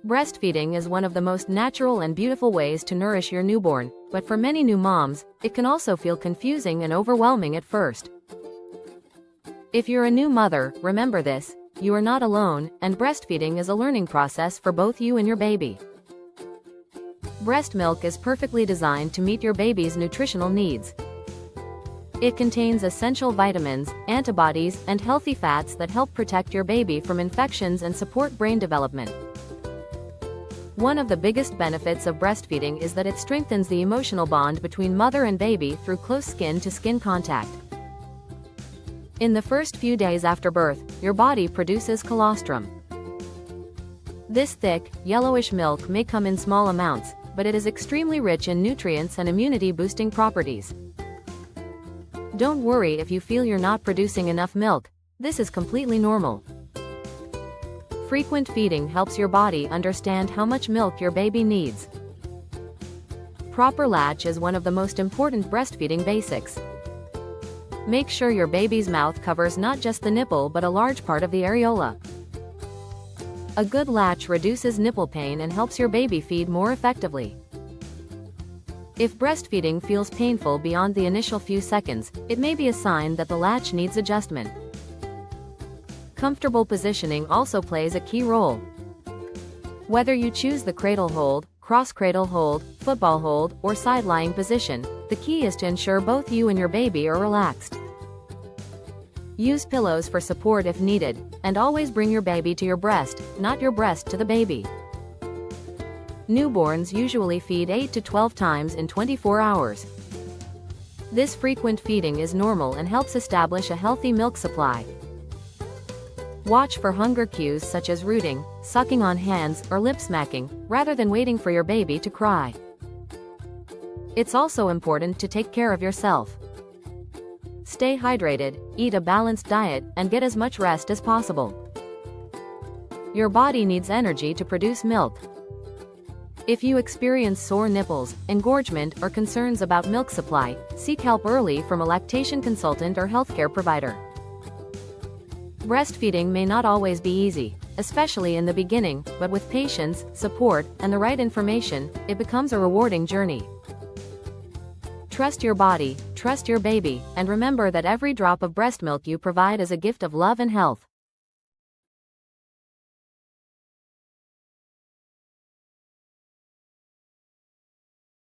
Breastfeeding is one of the most natural and beautiful ways to nourish your newborn, but for many new moms, it can also feel confusing and overwhelming at first. If you're a new mother, remember this: you are not alone, and breastfeeding is a learning process for both you and your baby. Breast milk is perfectly designed to meet your baby's nutritional needs. It contains essential vitamins, antibodies, and healthy fats that help protect your baby from infections and support brain development. One of the biggest benefits of breastfeeding is that it strengthens the emotional bond between mother and baby through close skin-to-skin contact. In the first few days after birth, your body produces colostrum. This thick, yellowish milk may come in small amounts, but it is extremely rich in nutrients and immunity-boosting properties. Don't worry if you feel you're not producing enough milk. This is completely normal. Frequent feeding helps your body understand how much milk your baby needs. Proper latch is one of the most important breastfeeding basics. Make sure your baby's mouth covers not just the nipple but a large part of the areola. A good latch reduces nipple pain and helps your baby feed more effectively. If breastfeeding feels painful beyond the initial few seconds, it may be a sign that the latch needs adjustment. Comfortable positioning also plays a key role. Whether you choose the cradle hold, cross-cradle hold, football hold, or side-lying position, the key is to ensure both you and your baby are relaxed. Use pillows for support if needed, and always bring your baby to your breast, not your breast to the baby. Newborns usually feed 8 to 12 times in 24 hours. This frequent feeding is normal and helps establish a healthy milk supply. Watch for hunger cues such as rooting, sucking on hands, or lip smacking, rather than waiting for your baby to cry. It's also important to take care of yourself. Stay hydrated, eat a balanced diet, and get as much rest as possible. Your body needs energy to produce milk. If you experience sore nipples, engorgement, or concerns about milk supply, seek help early from a lactation consultant or healthcare provider. Breastfeeding may not always be easy, especially in the beginning, but with patience, support, and the right information, it becomes a rewarding journey. Trust your body, trust your baby, and remember that every drop of breast milk you provide is a gift of love and health.